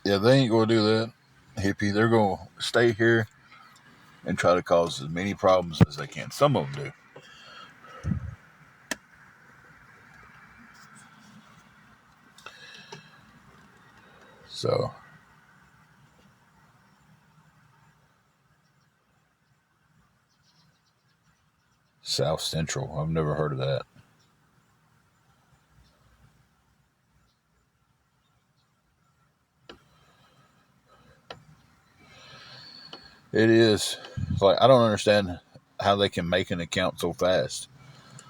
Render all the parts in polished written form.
Yeah, they ain't going to do that, hippie. They're going to stay here and try to cause as many problems as they can. Some of them do. So, South Central. I've never heard of that. It is. Like, I don't understand how they can make an account so fast.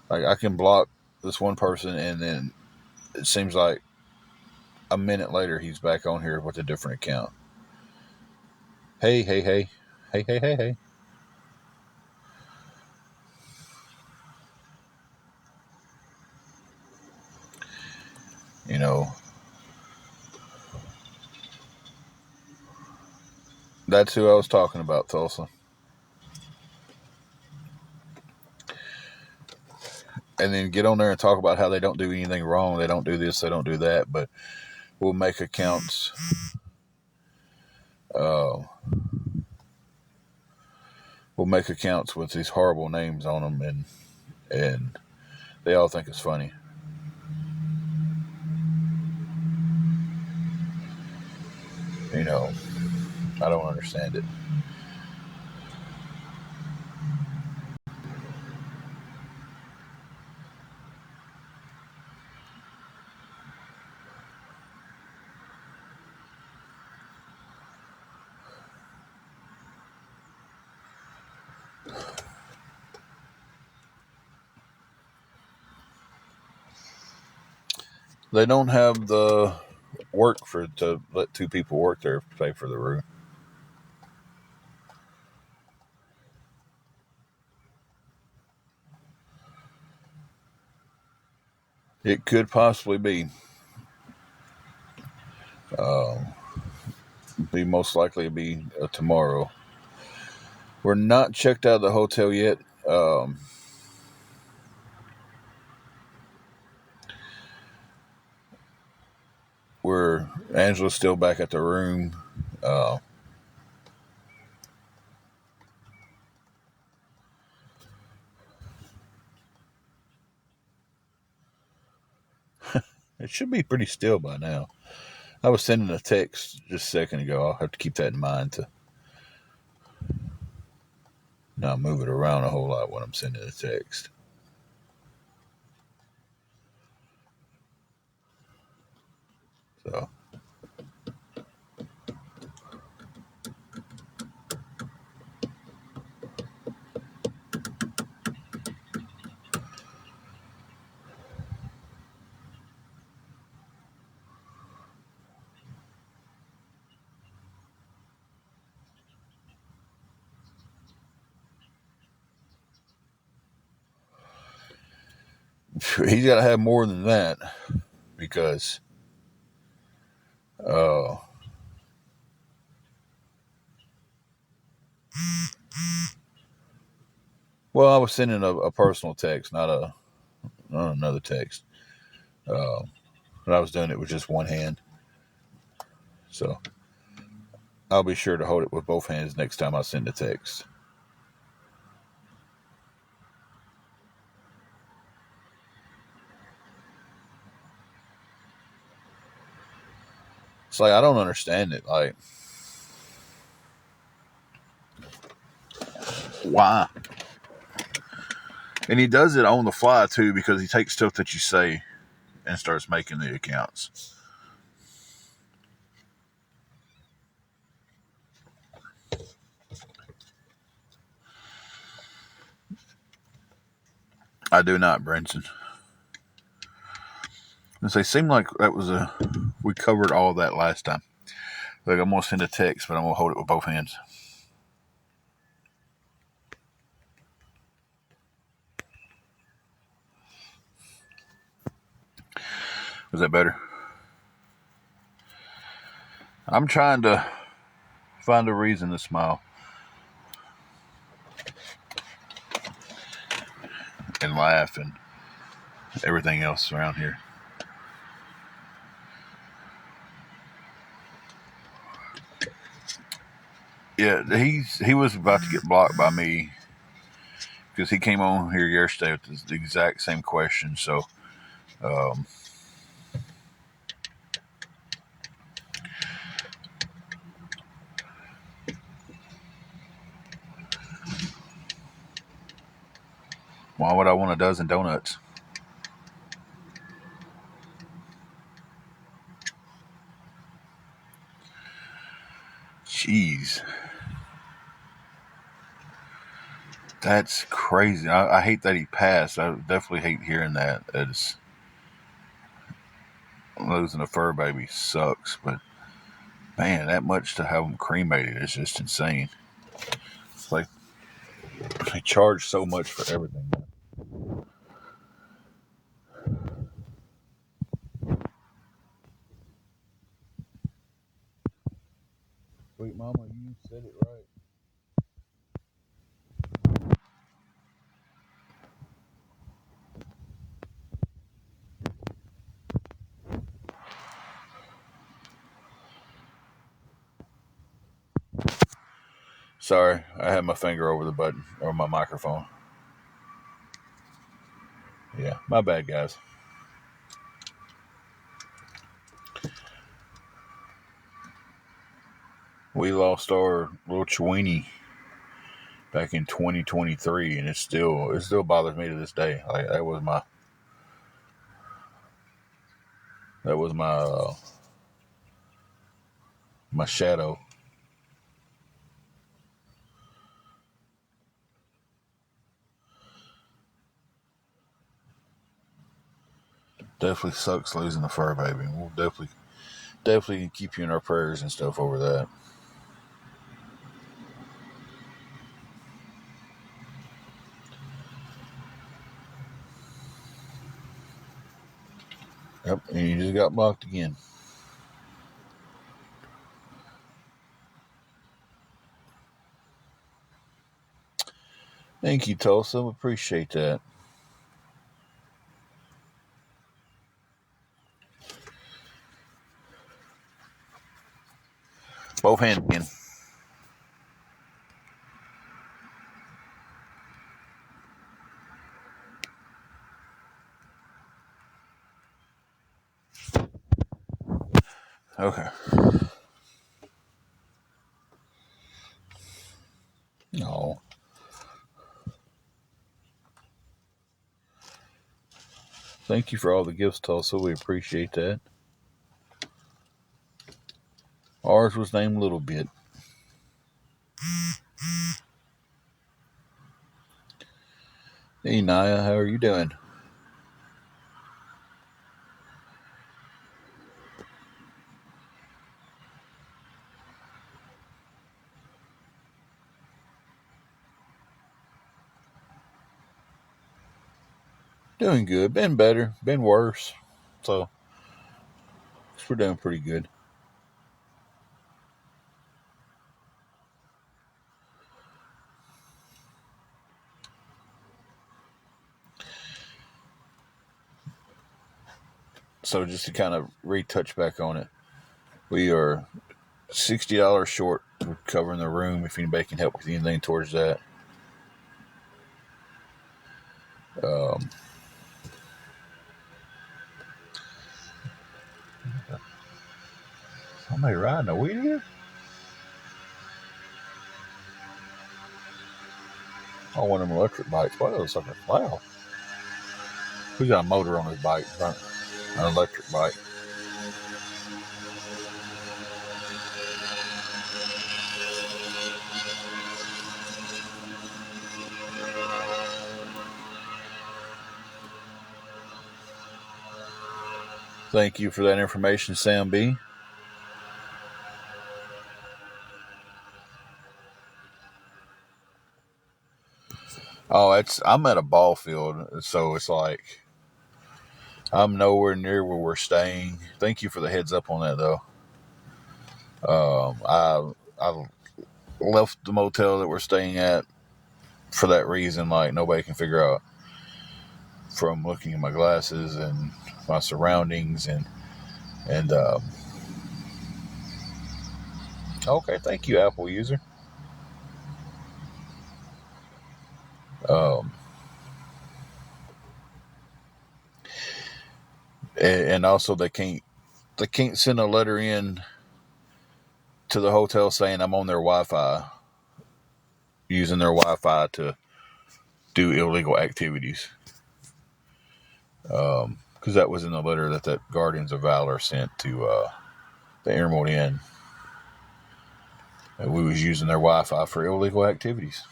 Like, I can block this one person, and then it seems like a minute later he's back on here with a different account. Hey, hey, hey. Hey, hey, hey, hey. You know, that's who I was talking about, Tulsa. And then get on there and talk about how they don't do anything wrong. They don't do this, they don't do that, but we'll make accounts. We'll make accounts with these horrible names on them, and they all think it's funny. You know, I don't understand it. They don't have the work to let two people work there to pay for the room. It could possibly be. Be most likely be tomorrow. We're not checked out of the hotel yet. Angela's still back at the room. It should be pretty still by now. I was sending a text just a second ago. I'll have to keep that in mind to not move it around a whole lot when I'm sending a text. So, he's got to have more than that because, well, I was sending a personal text, not another text. But I was doing it with just one hand. So, I'll be sure to hold it with both hands next time I send a text. It's like, I don't understand it. Like, why? And he does it on the fly, too, because he takes stuff that you say and starts making the accounts. I do not, Brinson. And they seem like we covered all that last time. Like, I'm going to send a text, but I'm going to hold it with both hands. Is that better? I'm trying to find a reason to smile and laugh and everything else around here. Yeah, he was about to get blocked by me because he came on here yesterday with the exact same question. So, um, why would I want a dozen donuts? Jeez, that's crazy. I hate that he passed. I definitely hate hearing that. It's losing a fur baby sucks, but man, that much to have them cremated is just insane. It's like they charge so much for everything. Sweet mama, you said it right. Sorry, I had my finger over the button or my microphone. Yeah, my bad, guys. We lost our little Chewini back in 2023, and it still bothers me to this day. Like that was my shadow. Definitely sucks losing a fur baby. We'll definitely keep you in our prayers and stuff over that. Yep, and you just got blocked again. Thank you, Tulsa. Appreciate that. Both hands again. Okay. No. Thank you for all the gifts, Tulsa. We appreciate that. Ours was named Little Bit. Hey, Naya, how are you doing? Doing good. Been better. Been worse. So, we're doing pretty good. So, just to kind of retouch back on it, we are $60 short of covering the room. If anybody can help with anything towards that. Um, Somebody riding a weed here? Oh, one of them electric bikes. Why those suckers? Wow. Who's got a motor on his bike? An electric bike. Thank you for that information, Sam B. Oh, I'm at a ball field, so it's like I'm nowhere near where we're staying. Thank you for the heads up on that, though. I left the motel that we're staying at for that reason. Like nobody can figure out from looking at my glasses and my surroundings and okay. Thank you, Apple user. Um, and also they can't send a letter in to the hotel saying I'm on their Wi-Fi, using their Wi-Fi to do illegal activities. Because that was in the letter that Guardians of Valor sent to the Emerald Inn. We was using their Wi-Fi for illegal activities.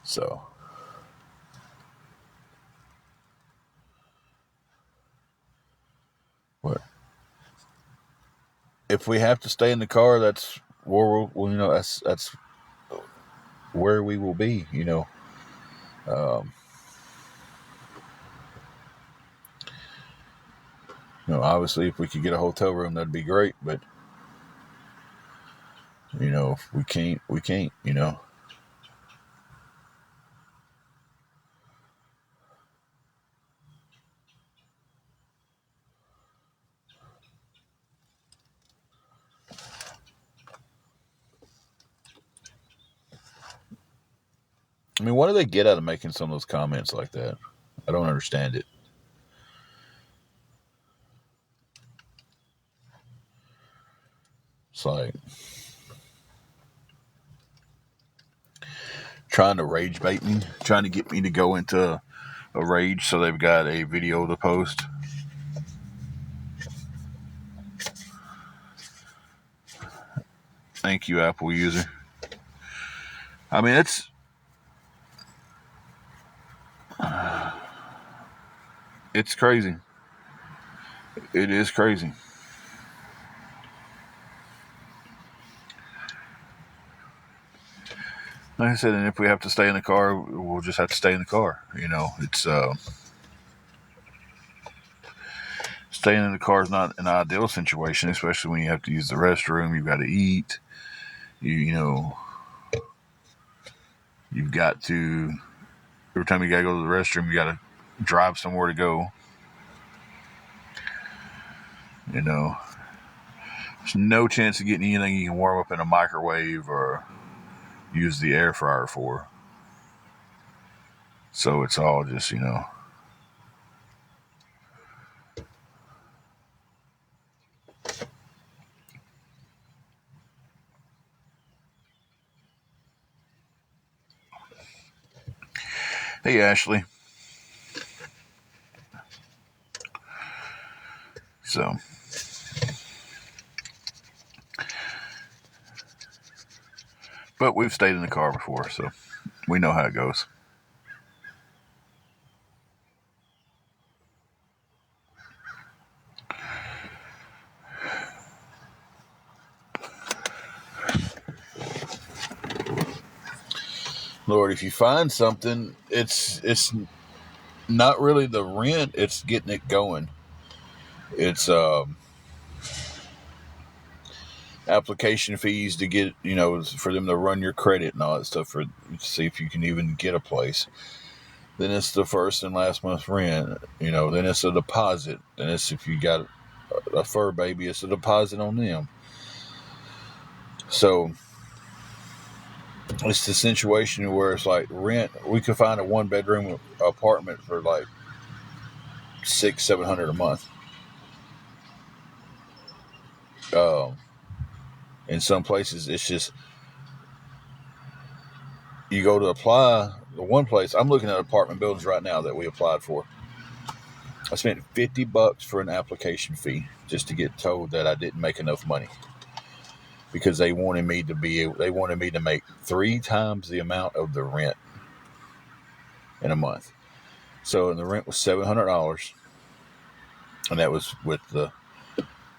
So, what if we have to stay in the car? That's where that's where we will be. Obviously, if we could get a hotel room, that'd be great. But if we can't, we can't. I mean, what do they get out of making some of those comments like that? I don't understand it. It's like trying to rage bait me, trying to get me to go into a rage so they've got a video to post. Thank you, Apple user. I mean, it's crazy. It is crazy. Like I said, and if we have to stay in the car, we'll just have to stay in the car. It's staying in the car is not an ideal situation, especially when you have to use the restroom. You've got to eat. You've got to, every time you got to go to the restroom, you got to drive somewhere to go. There's no chance of getting anything you can warm up in a microwave or use the air fryer for. So it's all just, Hey, Ashley. So, but we've stayed in the car before, so we know how it goes. Lord, if you find something, it's not really the rent, it's getting it going. It's application fees to get, for them to run your credit and all that stuff to see if you can even get a place. Then it's the first and last month's rent, then it's a deposit. Then it's if you got a fur baby, it's a deposit on them. So it's the situation where it's like rent. We could find a 1-bedroom apartment for like $600-700 a month. In some places, it's just you go to apply. The one place I'm looking at apartment buildings right now that we applied for. I spent $50 for an application fee just to get told that I didn't make enough money because they wanted me to make 3 times the amount of the rent in a month. So the rent was $700, and that was with the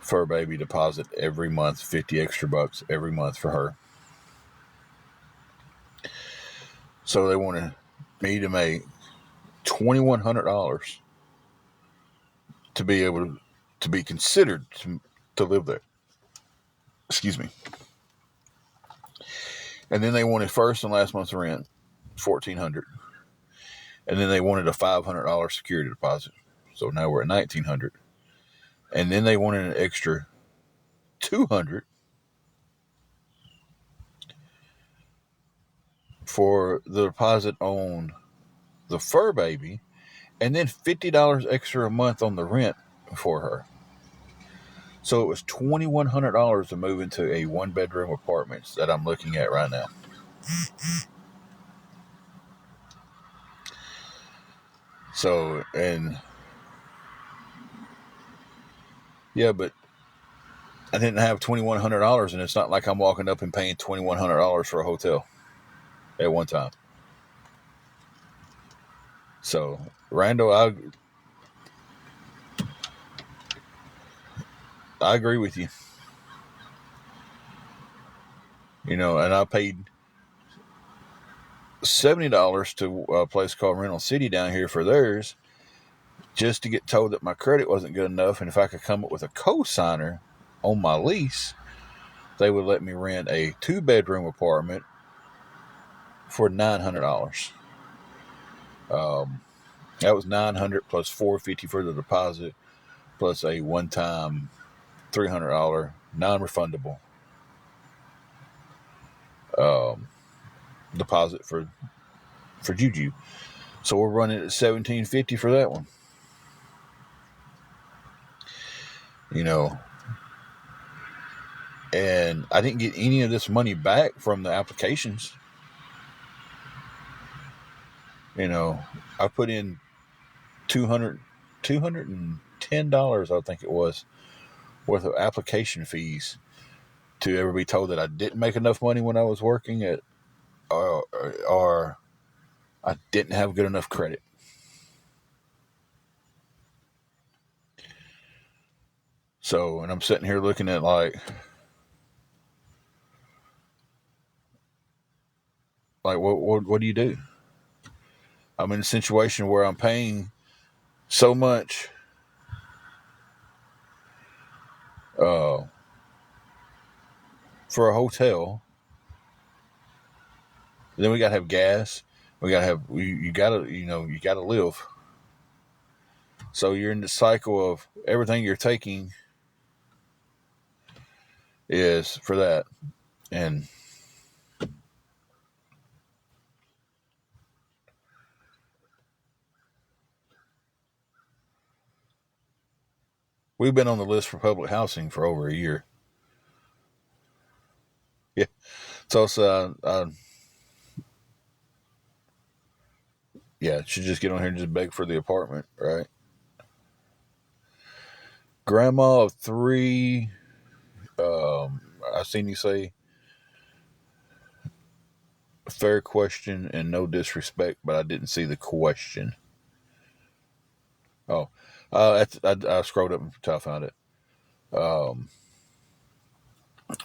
fur baby deposit every month, $50 extra every month for her. So they wanted me to make $2,100 to be able to be considered to live there. Excuse me. And then they wanted first and last month's rent, $1,400, and then they wanted a $500 security deposit. So now we're at $1,900, and then they wanted an extra $200 for the deposit on the fur baby, and then $50 extra a month on the rent for her. So it was $2,100 to move into a 1-bedroom apartment that I'm looking at right now. So, and yeah, but I didn't have $2,100, and it's not like I'm walking up and paying $2,100 for a hotel at one time. So, Randall, I agree with you. You know, and I paid $70 to a place called Rental City down here for theirs, just to get told that my credit wasn't good enough, and if I could come up with a co-signer on my lease, they would let me rent a 2-bedroom apartment for $900. That was $900 plus $450 for the deposit, plus a one-time $300 non-refundable deposit for Juju. So we're running at $1,750 for that one. You know, and I didn't get any of this money back from the applications. You know, I put in $210, I think it was, worth of application fees to ever be told that I didn't make enough money when I was working at, or I didn't have good enough credit. So, and I'm sitting here looking at like what do you do? I'm in a situation where I'm paying so much for a hotel. Then we gotta have gas. We gotta have you gotta live. So you're in the cycle of everything you're taking is for that, and we've been on the list for public housing for over a year. Yeah, so it's yeah, should just get on here and just beg for the apartment, right? Grandma of 3. I seen you say fair question and no disrespect, but I didn't see the question. Oh, I scrolled up until I found it.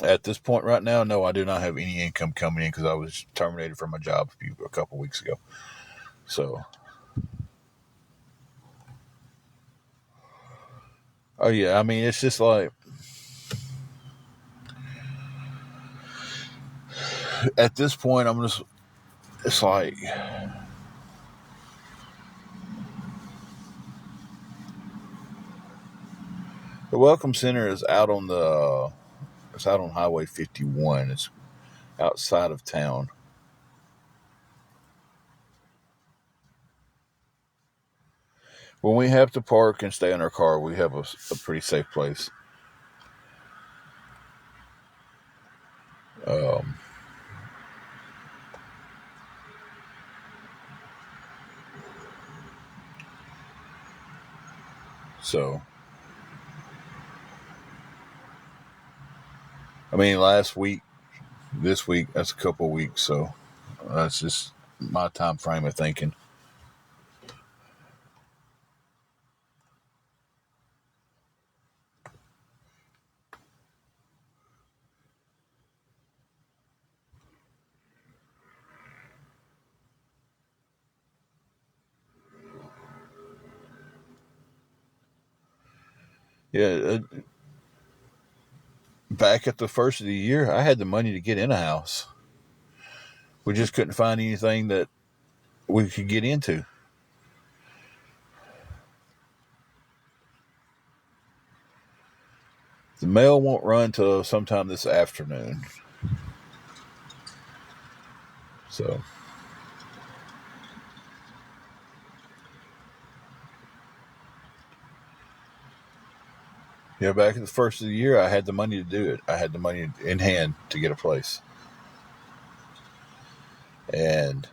At this point right now, no, I do not have any income coming in because I was terminated from my job a couple weeks ago. So, oh yeah, I mean, it's just like at this point, it's like the Welcome Center is it's out on Highway 51. It's outside of town. When we have to park and stay in our car, we have a pretty safe place. Um, so, I mean, this week, that's a couple of weeks. So that's just my time frame of thinking. Yeah, back at the first of the year, I had the money to get in a house. We just couldn't find anything that we could get into. The mail won't run till sometime this afternoon. So, back at the first of the year, I had the money to do it. I had the money in hand to get a place. And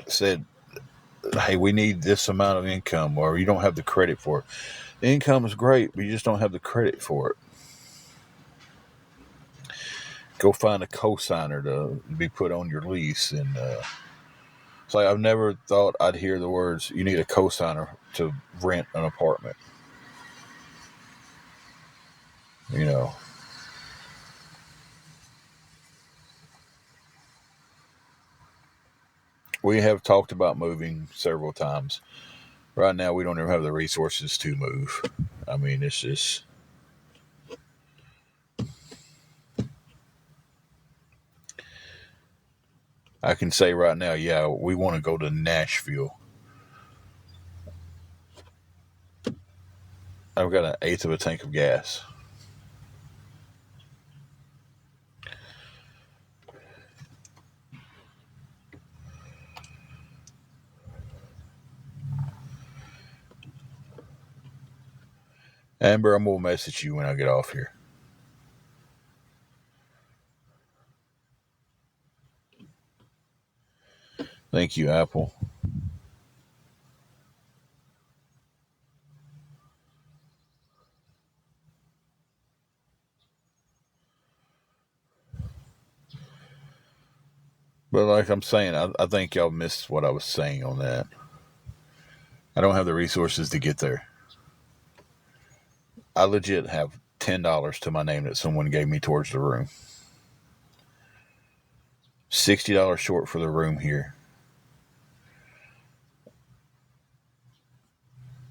said, hey, we need this amount of income, or you don't have the credit for it. The income is great, but you just don't have the credit for it. Go find a co-signer to be put on your lease. And it's like, I've never thought I'd hear the words, you need a co-signer to rent an apartment. You know, we have talked about moving several times. Right now, we don't even have the resources to move. I mean, it's just, I can say right now, yeah, we want to go to Nashville. I've got an eighth of a tank of gas. Amber, I'm going to message you when I get off here. Thank you, Apple. But like I'm saying, I think y'all missed what I was saying on that. I don't have the resources to get there. I legit have $10 to my name that someone gave me towards the room. $60 short for the room here.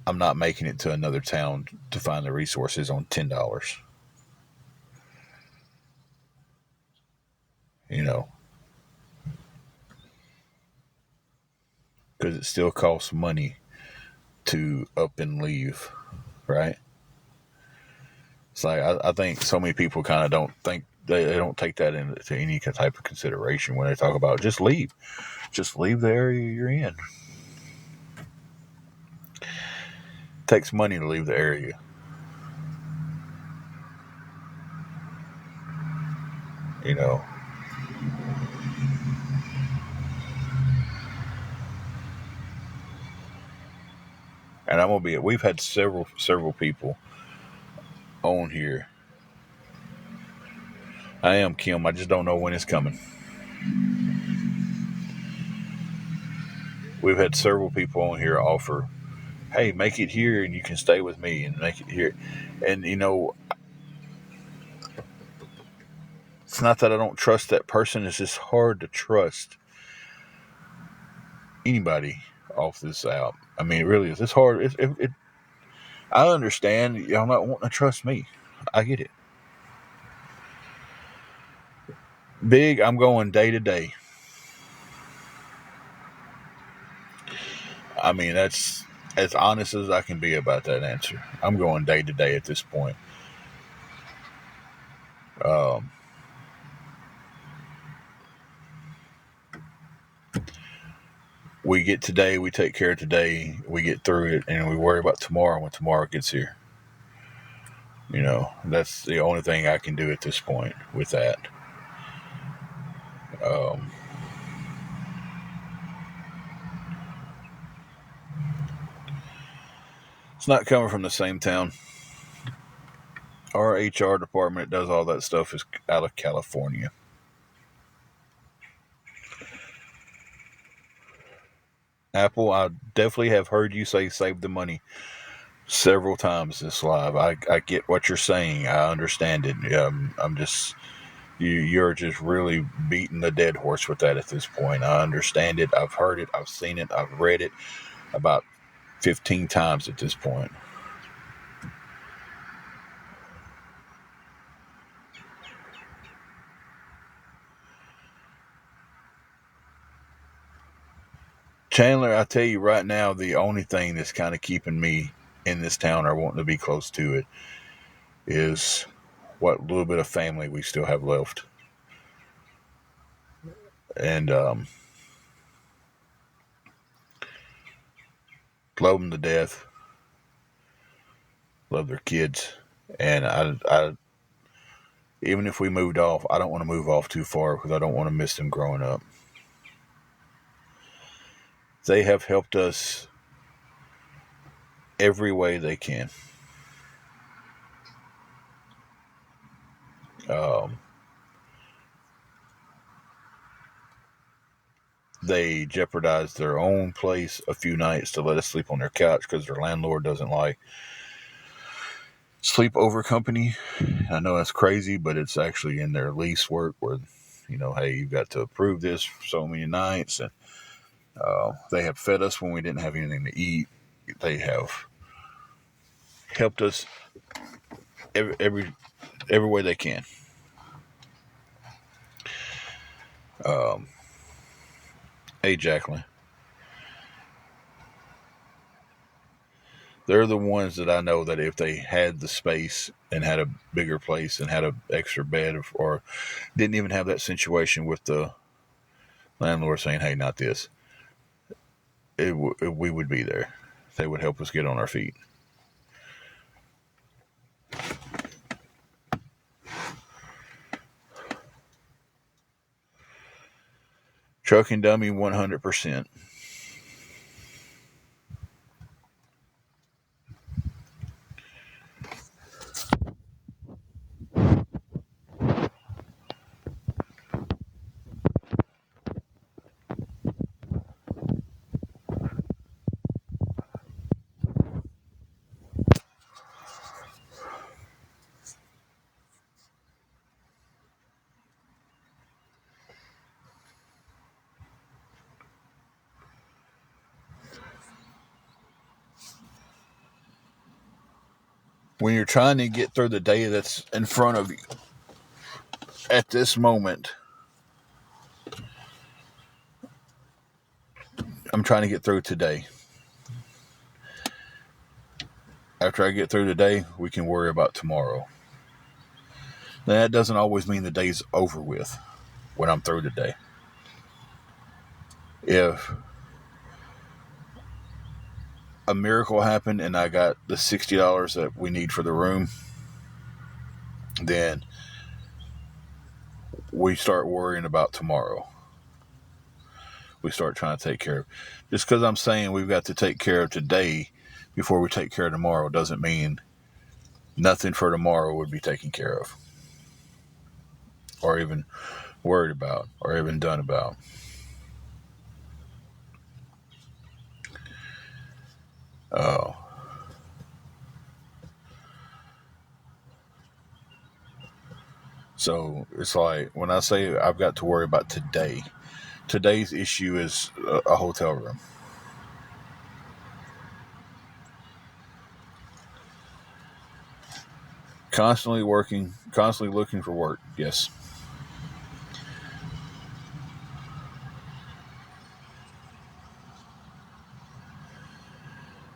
I'm not making it to another town to find the resources on $10. You know, because it still costs money to up and leave, right? It's like I think so many people kind of don't think they don't take that into any type of consideration when they talk about just leave the area you're in. It takes money to leave the area. You know. And I'm gonna be. We've had several people on here. I am Kim. I just don't know when it's coming. We've had several people on here offer, hey, make it here and you can stay with me and make it here. And you know, it's not that I don't trust that person. It's just hard to trust anybody off this app. I mean, it really is. It's hard. I understand y'all not wanting to trust me. I get it. Big, I'm going day to day. I mean, that's as honest as I can be about that answer. I'm going day to day at this point. Um, we get today, we take care of today, we get through it, and we worry about tomorrow when tomorrow gets here. You know, that's the only thing I can do at this point with that. Um, it's not coming from the same town. Our HR department does all that stuff is out of California. Apple, I definitely have heard you say save the money several times this live. I get what you're saying. I understand it. I'm just you're just really beating the dead horse with that at this point. I understand it. I've heard it. I've seen it. I've read it about 15 times at this point. Chandler, I tell you right now, the only thing that's kind of keeping me in this town or wanting to be close to it is what little bit of family we still have left. And love them to death, love their kids, and I even if we moved off, I don't want to move off too far because I don't want to miss them growing up. They have helped us every way they can. They jeopardized their own place a few nights to let us sleep on their couch because their landlord doesn't like sleepover company. I know that's crazy, but it's actually in their lease work where, hey, you've got to approve this for so many nights. And they have fed us when we didn't have anything to eat. They have helped us every way they can. Hey, Jacqueline. They're the ones that I know that if they had the space and had a bigger place and had an extra bed or didn't even have that situation with the landlord saying, hey, not this, we would be there. They would help us get on our feet. Trucking dummy 100%. When you're trying to get through the day that's in front of you at this moment, I'm trying to get through today. After I get through today, we can worry about tomorrow. Now, that doesn't always mean the day's over with when I'm through today. If a miracle happened and I got the $60 that we need for the room, then we start worrying about tomorrow. We start trying to take care of. Just because I'm saying we've got to take care of today before we take care of tomorrow doesn't mean nothing for tomorrow would be taken care of, or even worried about, or even done about. Oh. So it's like when I say I've got to worry about today, today's issue is a hotel room. Constantly working, constantly looking for work. Yes.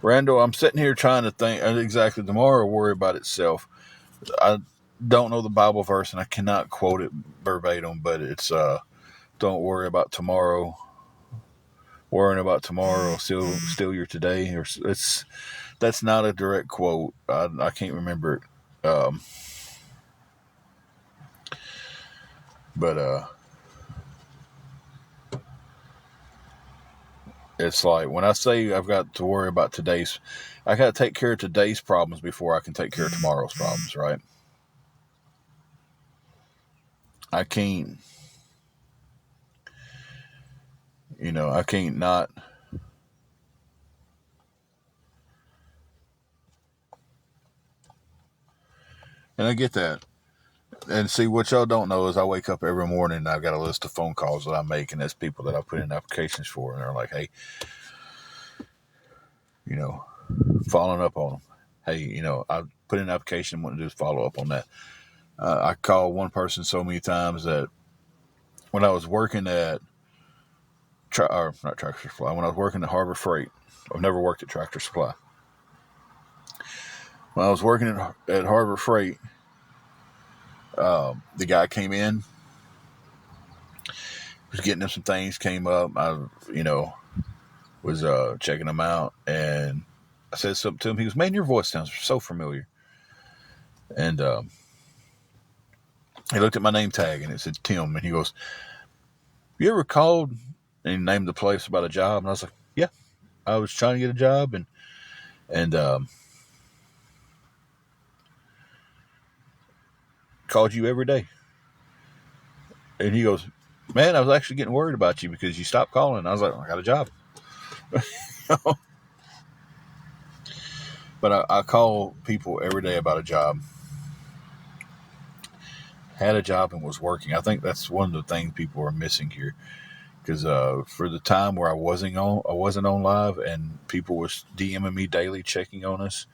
Randall, I'm sitting here trying to think exactly. Tomorrow will worry about itself. I don't know the Bible verse and I cannot quote it verbatim, but it's don't worry about tomorrow. Worrying about tomorrow steal your today. Or that's not a direct quote. I can't remember it. But it's like when I say I've got to worry about I got to take care of today's problems before I can take care of tomorrow's problems, right? I can't, I can't not. And I get that. And see, what y'all don't know is I wake up every morning and I've got a list of phone calls that I make, and that's people that I put in applications for, and they're like, hey, following up on them. Hey, I put in an application, what to do is follow up on that. I called one person so many times that when I was working at, not Tractor Supply, when I was working at Harbor Freight, I've never worked at Tractor Supply. When I was working at Harbor Freight, the guy came in, was getting him some things, came up, was checking him out, and I said something to him. He goes, "Man, your voice sounds so familiar." And he looked at my name tag, and it said Tim. And he goes, "You ever called?" And he named the place about a job. And I was like, "Yeah, I was trying to get a job, and called you every day." And he goes, "Man, I was actually getting worried about you because you stopped calling." And I was like, "I got a job." But I call people every day about a job. Had a job and was working. I think that's one of the things people are missing here. Because for the time where I wasn't on live, and people was DMing me daily, checking on us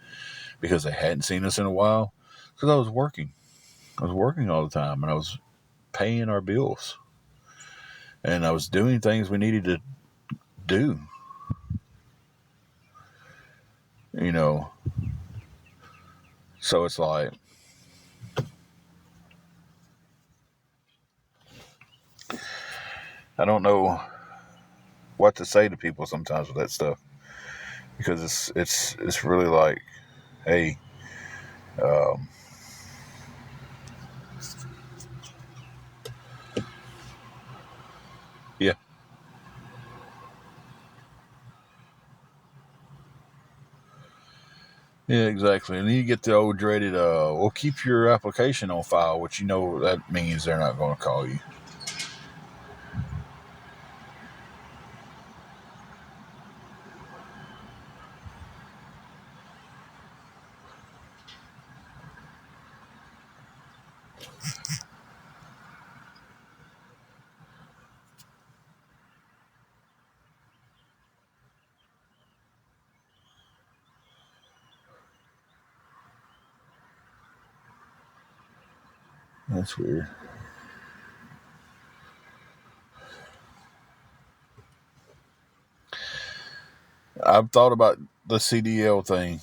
because they hadn't seen us in a while. Because I was working. I was working all the time, and I was paying our bills, and I was doing things we needed to do. You know, so it's like, I don't know what to say to people sometimes with that stuff, because it's really like, hey, um, yeah, yeah, exactly. And then you get the old dreaded, well, keep your application on file, which that means they're not going to call you. That's weird. I've thought about the CDL thing.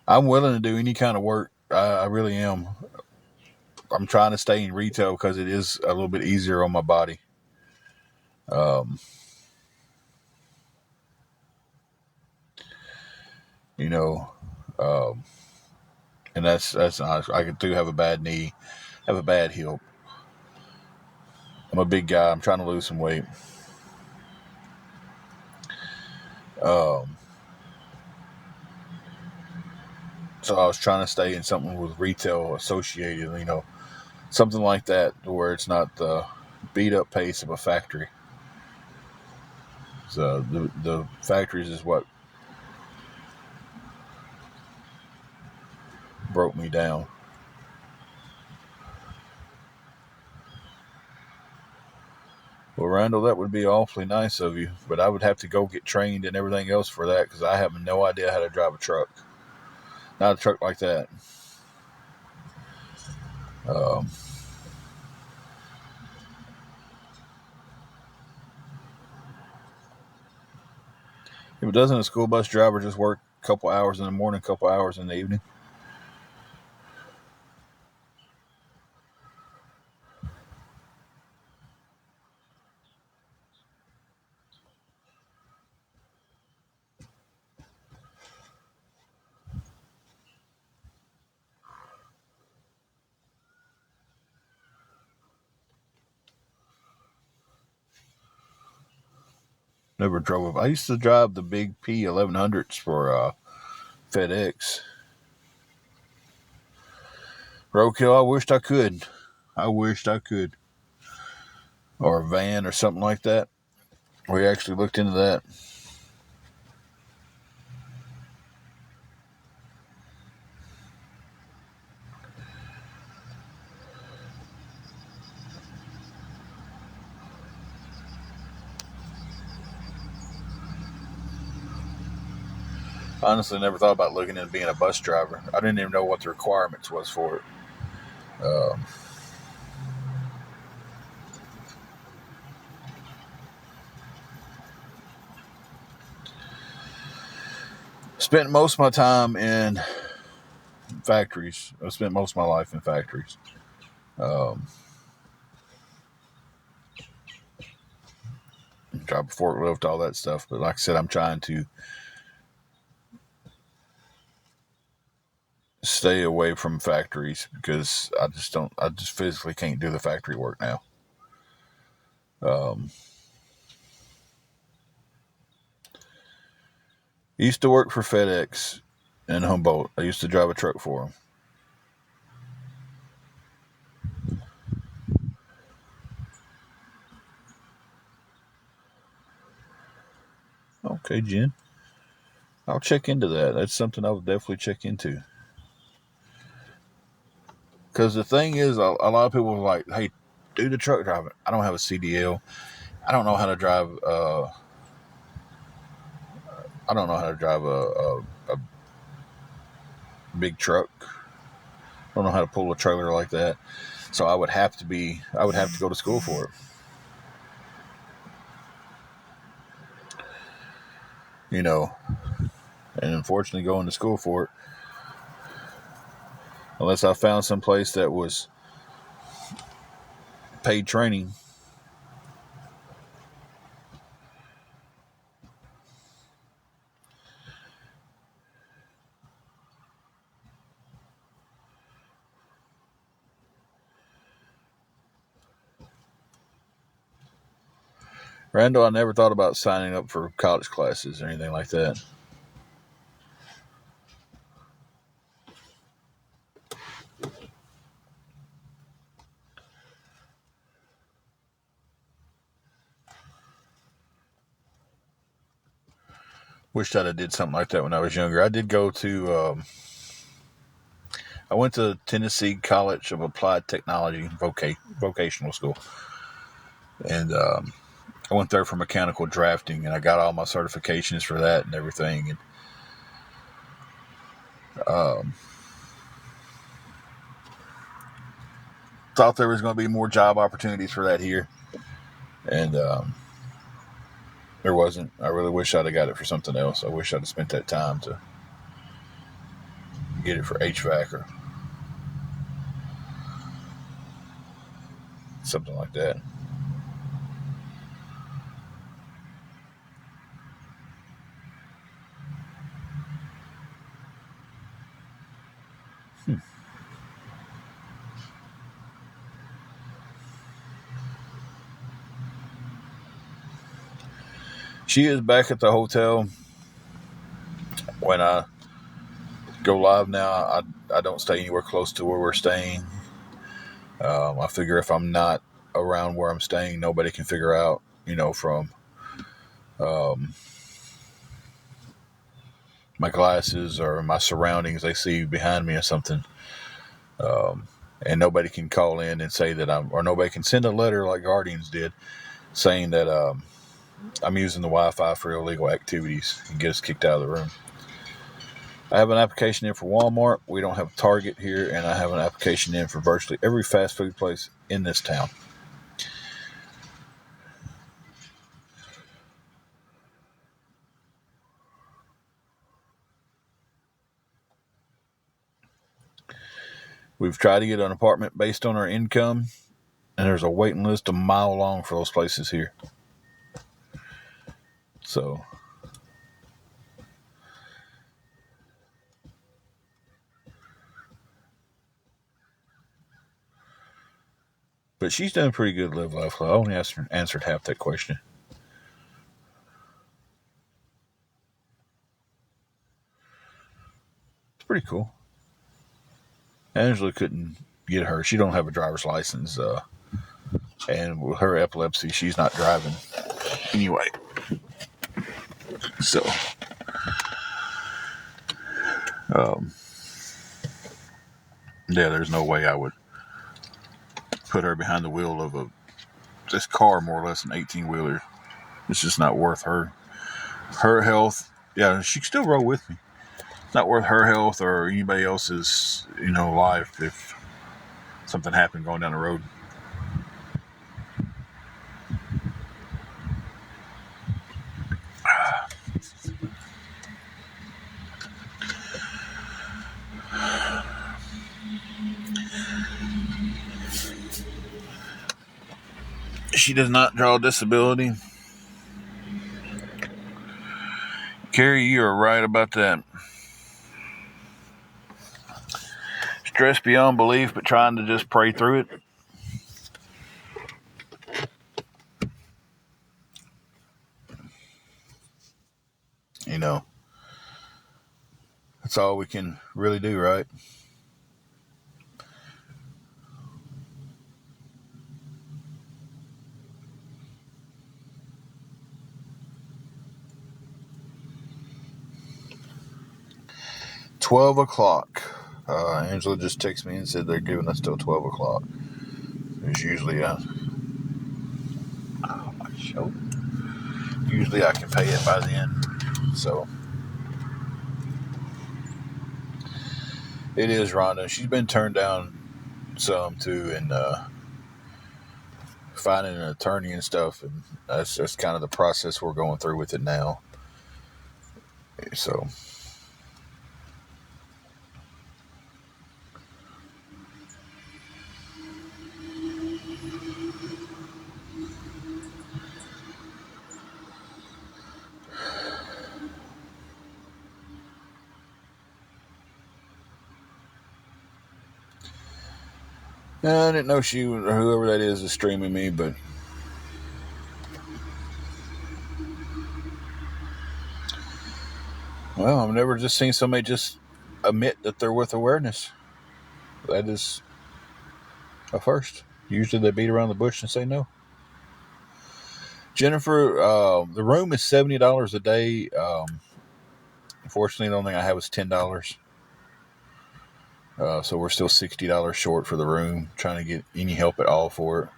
I'm willing to do any kind of work. I really am. I'm trying to stay in retail because it is a little bit easier on my body. Um, you know, um, and that's honest. I do have a bad knee, have a bad hip. I'm a big guy. I'm trying to lose some weight. Um, so I was trying to stay in something with retail associated. Something like that, where it's not the beat up pace of a factory. So the factories is what broke me down. Well, Randall, that would be awfully nice of you, but I would have to go get trained and everything else for that because I have no idea how to drive a truck. Not a truck like that. Um, if it doesn't, a school bus driver just work a couple hours in the morning, a couple hours in the evening. Never drove. I used to drive the big P1100s for FedEx. Roadkill. I wished I could. I wished I could. Or a van or something like that. We actually looked into that. Honestly, never thought about looking into being a bus driver. I didn't even know what the requirements was for it. Um, Spent most of my time in factories. I spent most of my life in factories. Um, drive a forklift, all that stuff. But like I said, I'm trying to stay away from factories because I just physically can't do the factory work now. I used to work for FedEx in Humboldt. I used to drive a truck for them. Okay, Jen. I'll check into that. That's something I would definitely check into. Because the thing is, a lot of people are like, hey, do the truck driving. I don't have a CDL. I don't know how to drive. I don't know how to drive a big truck. I don't know how to pull a trailer like that. So I would have to go to school for it. You know, and unfortunately going to school for it, unless I found some place that was paid training. Randall, I never thought about signing up for college classes or anything like that. Wished I'd have did something like that when I was younger. I did go to, I went to Tennessee College of Applied Technology vocational school. And I went there for mechanical drafting, and I got all my certifications for that and everything. And thought there was going to be more job opportunities for that here. And there wasn't. I really wish I'd have got it for something else. I wish I'd have spent that time to get it for HVAC or something like that. She is back at the hotel. When I go live now, I don't stay anywhere close to where we're staying. I figure if I'm not around where I'm staying, nobody can figure out, from my glasses or my surroundings they see behind me or something. And nobody can call in and say that or nobody can send a letter like Guardians did saying that I'm using the Wi-Fi for illegal activities and get us kicked out of the room. I have an application in for Walmart. We don't have Target here, and I have an application in for virtually every fast food place in this town. We've tried to get an apartment based on our income, and there's a waiting list a mile long for those places here. So, but she's done pretty good live life. I only answered half that question. It's pretty cool. Angela couldn't get her. She don't have a driver's license, and with her epilepsy, she's not driving anyway. So, yeah, there's no way I would put her behind the wheel of this car, more or less an 18-wheeler. It's just not worth her health. Yeah, she can still roll with me. It's not worth her health or anybody else's, life if something happened going down the road. She does not draw disability. Carrie, you are right about that. Stress beyond belief, but trying to just pray through it. You know, that's all we can really do, right? $12. Angela just texted me and said they're giving us till 12 o'clock. There's usually usually I can pay it by then. So it is Rhonda. She's been turned down some too, and finding an attorney and stuff, and that's kind of the process we're going through with it now. So I didn't know she, whoever that is streaming me, but well, I've never just seen somebody just admit that they're with awareness. That is a first. Usually they beat around the bush and say no. Jennifer, the room is $70 a day. Unfortunately, the only thing I have is $10. So we're still $60 short for the room. Trying to get any help at all for it.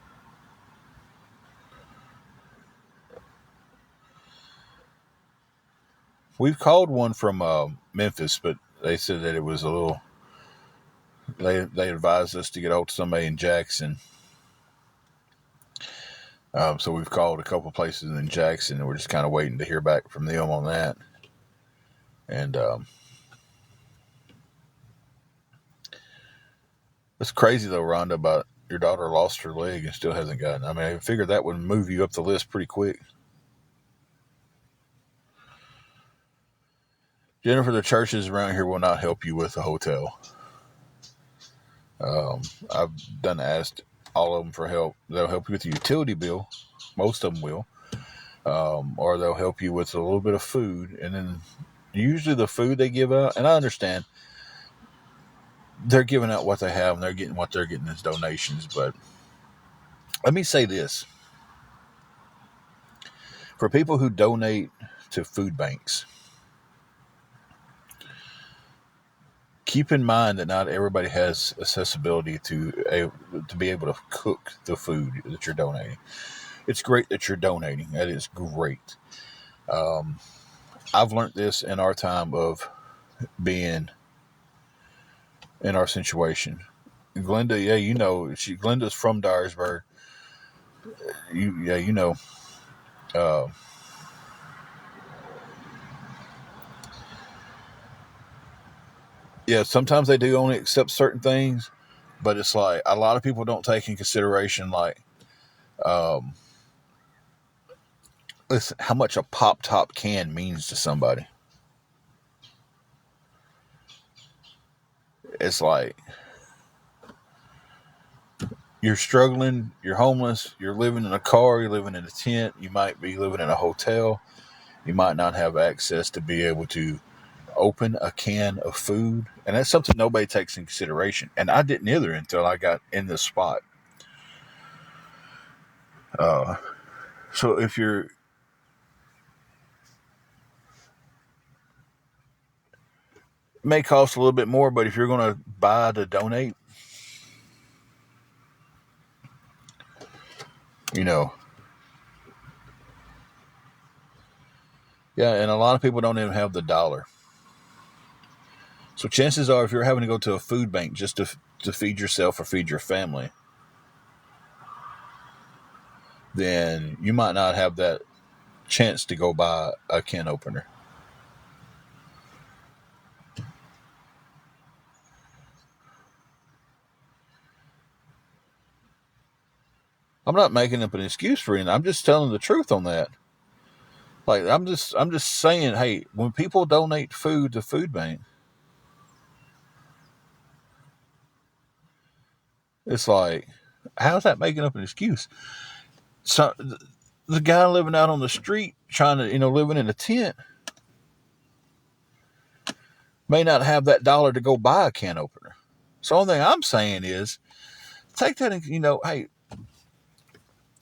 We've called one from Memphis, but they said that it was a little. They advised us to get out to somebody in Jackson. So we've called a couple places in Jackson, and we're just kind of waiting to hear back from them on that. And it's crazy though, Rhonda, about your daughter lost her leg and still hasn't gotten. I mean, I figured that would move you up the list pretty quick. Jennifer, the churches around here will not help you with a hotel. I've asked all of them for help. They'll help you with the utility bill. Most of them will. Or they'll help you with a little bit of food. And then usually the food they give out, and I understand they're giving out what they have and they're getting what they're getting as donations. But let me say this. For people who donate to food banks, keep in mind that not everybody has accessibility to be able to cook the food that you're donating. It's great that you're donating. That is great. I've learned this in our time of being in our situation. Glenda, yeah, you know, Glenda's from Dyersburg. You know. Yeah, sometimes they do only accept certain things, but it's like a lot of people don't take in consideration, like, listen, how much a pop top can means to somebody. It's like you're struggling, you're homeless, you're living in a car, you're living in a tent, you might be living in a hotel, you might not have access to be able to open a can of food, and that's something nobody takes in consideration. And I didn't either until I got in this spot. So if you're, it may cost a little bit more, but if you're going to buy to donate, you know, yeah, and a lot of people don't even have the dollar. So chances are, if you're having to go to a food bank just to feed yourself or feed your family, then you might not have that chance to go buy a can opener. I'm not making up an excuse for it. I'm just telling the truth on that. Like I'm just saying, hey, when people donate food to food bank, it's like, how's that making up an excuse? So the guy living out on the street trying to, living in a tent may not have that dollar to go buy a can opener. So the only thing I'm saying is take that and, hey,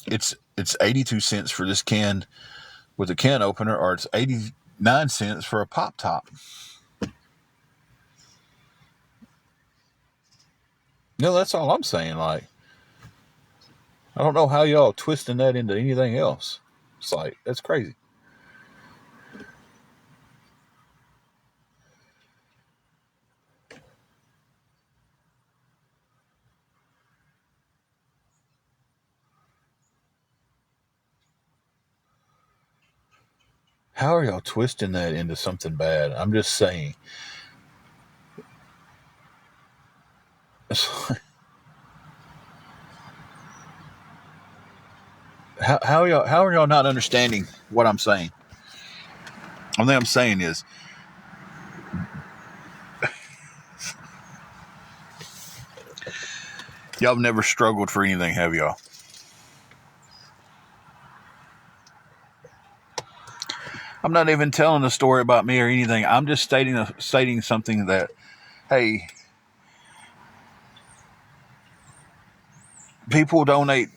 it's 82 cents for this can with a can opener, or it's 89 cents for a pop top. That's all I'm saying. Like, I don't know how y'all twisting that into anything else. It's like, that's crazy. How are y'all twisting that into something bad? I'm just saying. How are y'all not understanding what I'm saying? The only thing I'm saying is, y'all have never struggled for anything, have y'all? I'm not even telling a story about me or anything. I'm just stating something that, hey, people donate.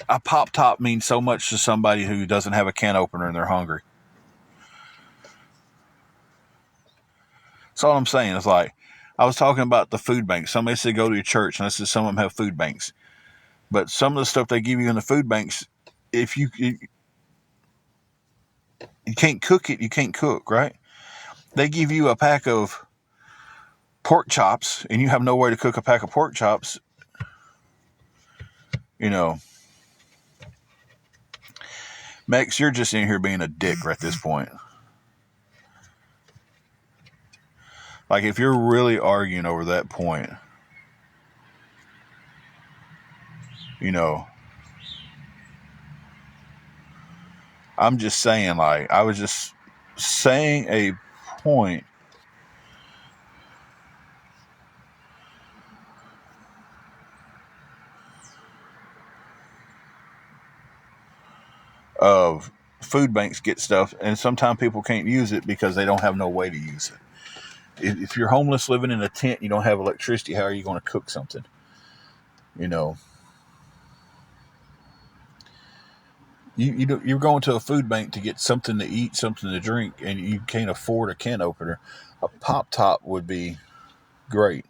A pop top means so much to somebody who doesn't have a can opener and they're hungry. That's all I'm saying. It's like, I was talking about the food banks. Somebody said go to your church, and I said some of them have food banks. But some of the stuff they give you in the food banks, if you can't cook it, you can't cook, right? They give you a pack of pork chops, and you have no way to cook a pack of pork chops. Max, you're just in here being a dick right at this point. Like, if you're really arguing over that point, I'm just saying, like, I was just saying a point of food banks get stuff, and sometimes people can't use it because they don't have no way to use it. If you're homeless living in a tent, you don't have electricity, how are you going to cook something? You're going to a food bank to get something to eat, something to drink, and you can't afford a can opener. A pop top would be great.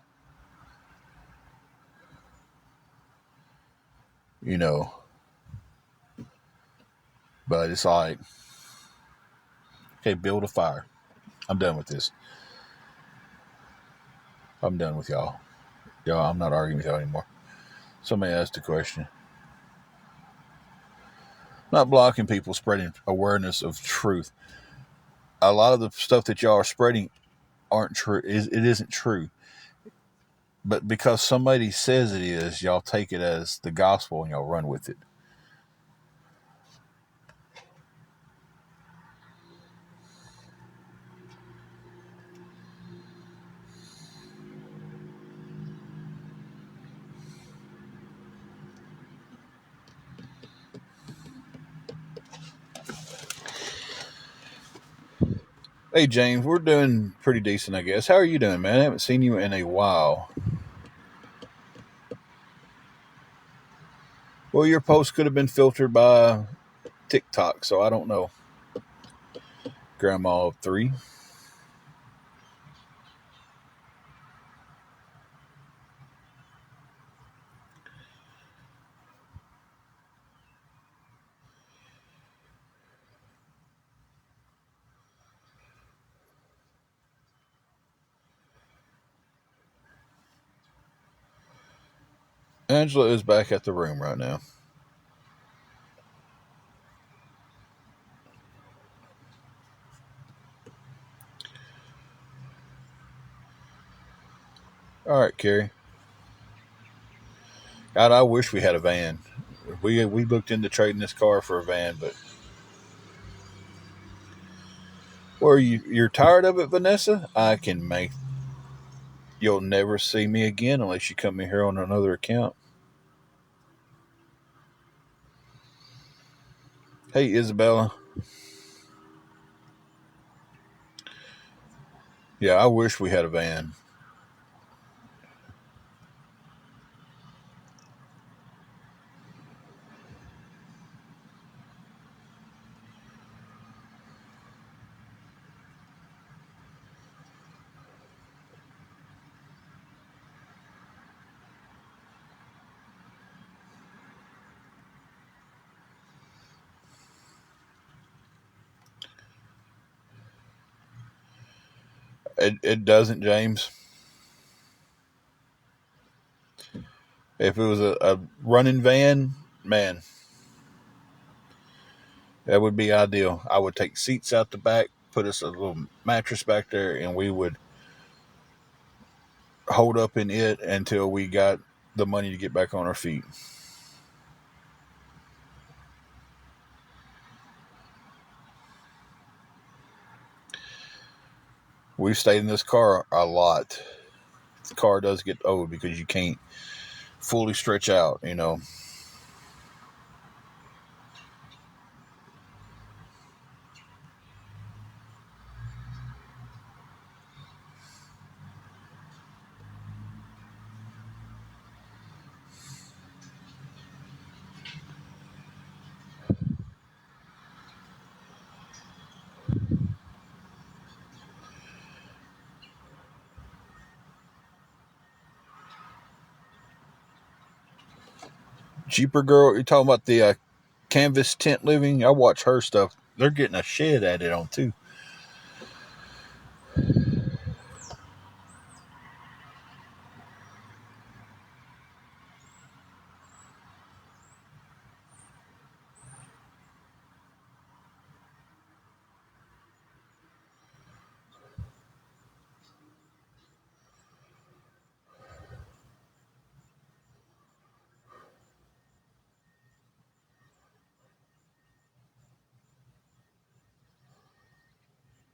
But it's like, okay, build a fire. I'm done with this. I'm done with y'all. I'm not arguing with y'all anymore. Somebody asked a question. Not blocking people spreading awareness of truth. A lot of the stuff that y'all are spreading aren't true. It isn't true. But because somebody says it is, y'all take it as the gospel and y'all run with it. Hey, James, we're doing pretty decent, I guess. How are you doing, man? I haven't seen you in a while. Well, your post could have been filtered by TikTok, so I don't know. Grandma of 3. Angela is back at the room right now. All right, Carrie. God, I wish we had a van. We looked into trading this car for a van, but Or you're tired of it, Vanessa? I can make. You'll never see me again unless you come in here on another account. Hey, Isabella. Yeah, I wish we had a van. It doesn't, James. If it was a running van, man, that would be ideal. I would take seats out the back, put us a little mattress back there, and we would hold up in it until we got the money to get back on our feet. We've stayed in this car a lot. The car does get old because you can't fully stretch out, you know. Cheaper girl, you're talking about the canvas tent living? I watch her stuff. They're getting a shed added on too.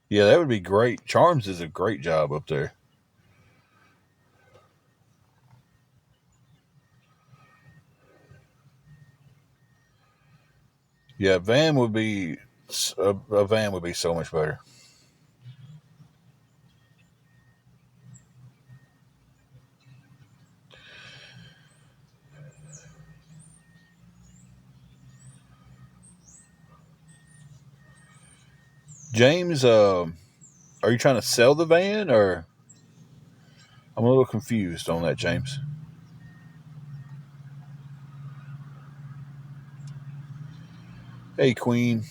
Yeah, that would be great. Charms is a great job up there. Yeah, a van would be so much better. James, are you trying to sell the van, or I'm a little confused on that, James? Hey, Queen.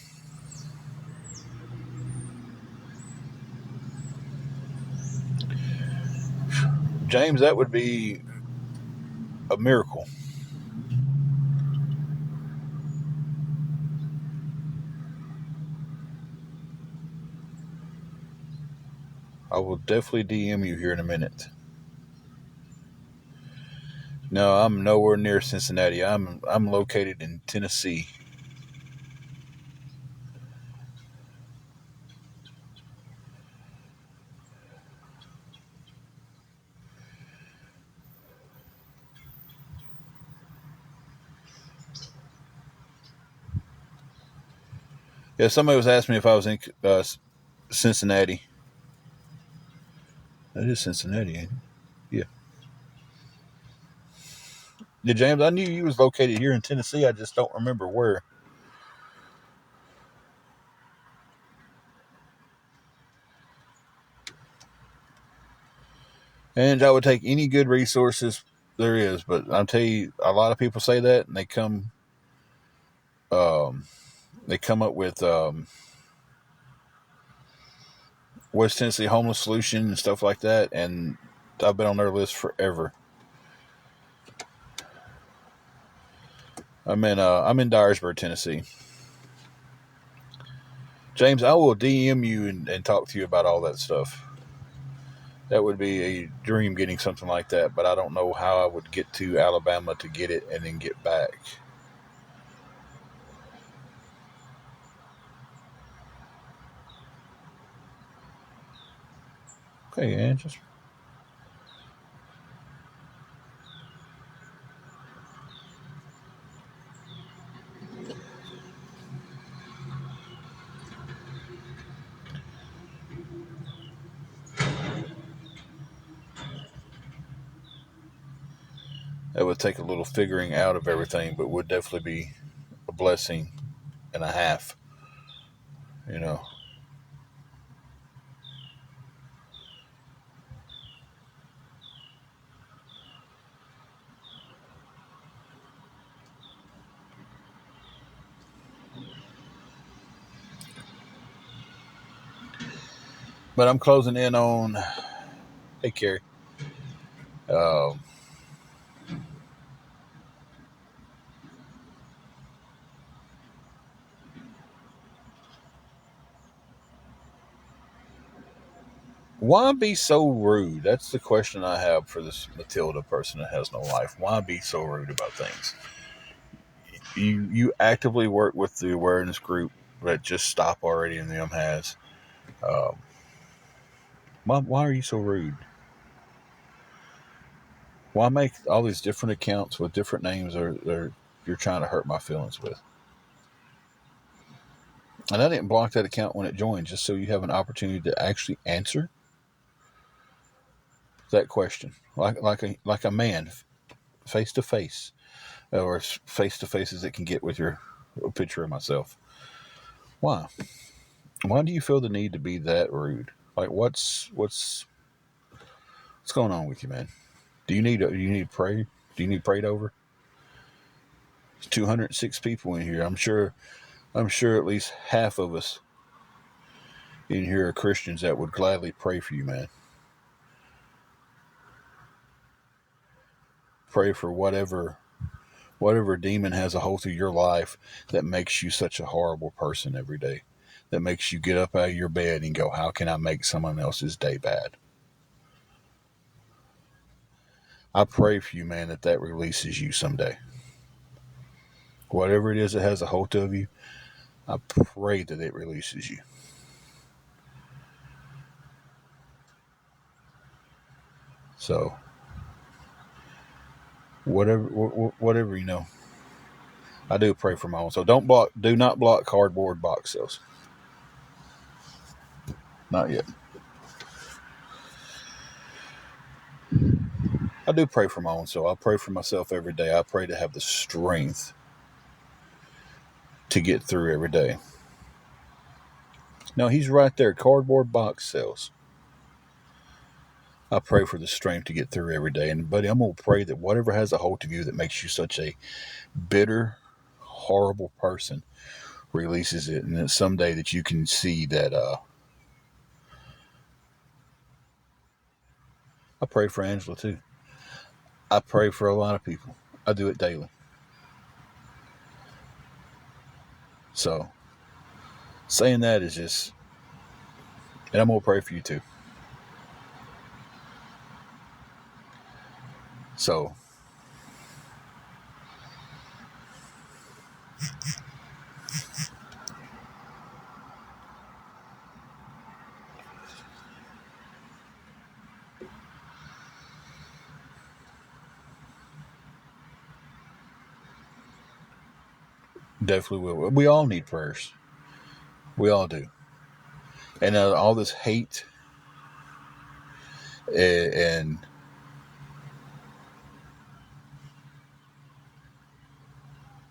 James, that would be a miracle. I will definitely DM you here in a minute. No, I'm nowhere near Cincinnati. I'm located in Tennessee. Yeah, somebody was asking me if I was in Cincinnati. That is Cincinnati, ain't it? Yeah. Yeah, James, I knew you was located here in Tennessee. I just don't remember where. And I would take any good resources there is, but I'll tell you, a lot of people say that, and um, they come up with West Tennessee homeless solution and stuff like that, and I've been on their list forever. I'm in Dyersburg, Tennessee. James, I will DM you and talk to you about all that stuff. That would be a dream getting something like that, but I don't know how I would get to Alabama to get it and then get back. Okay, and just it would take a little figuring out of everything, but would definitely be a blessing and a half, you know. But I'm closing in on. Hey, Carrie. Um, why be so rude? That's the question I have for this Matilda person that has no life. Why be so rude about things? You actively work with the awareness group that Just Stop Already and them has. Um, why are you so rude? Why make all these different accounts with different names or you're trying to hurt my feelings with? And I didn't block that account when it joined, just so you have an opportunity to actually answer that question, like a man, face to face, or as face to face as it can get with your a picture of myself. Why? Why do you feel the need to be that rude? Like, what's going on with you, man? Do you need pray? Do you need prayed over? There's 206 people in here. I'm sure at least half of us in here are Christians that would gladly pray for you, man. Pray for whatever demon has a hold of your life that makes you such a horrible person every day, that makes you get up out of your bed and go, how can I make someone else's day bad? I pray for you, man, that releases you someday. Whatever it is that has a hold of you, I pray that it releases you. So whatever I do pray for my own. So do not block cardboard box sales. Not yet. I do pray for my own soul. I pray for myself every day. I pray to have the strength to get through every day. No, he's right there. Cardboard box sales. I pray for the strength to get through every day. And, buddy, I'm going to pray that whatever has a hold of you that makes you such a bitter, horrible person releases it. And then someday that you can see that. I pray for Angela, too. I pray for a lot of people. I do it daily. So, saying that is just. And I'm going to pray for you, too. So, definitely will. We all need prayers. We all do. And all this hate and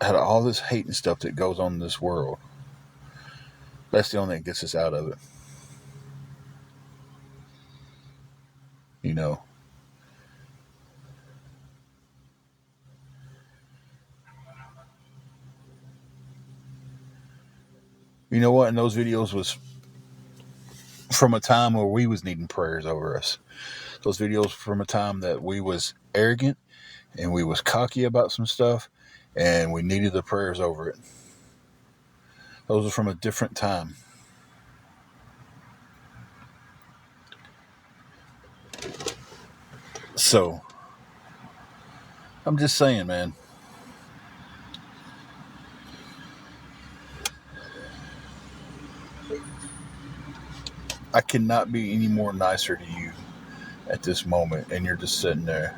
out of all this hate and stuff that goes on in this world, that's the only thing that gets us out of it. You know, you know what? And those videos was from a time where we was needing prayers over us. Those videos from a time that we was arrogant and we was cocky about some stuff, and we needed the prayers over it. Those are from a different time. So, I'm just saying, man. I cannot be any more nicer to you at this moment, and you're just sitting there.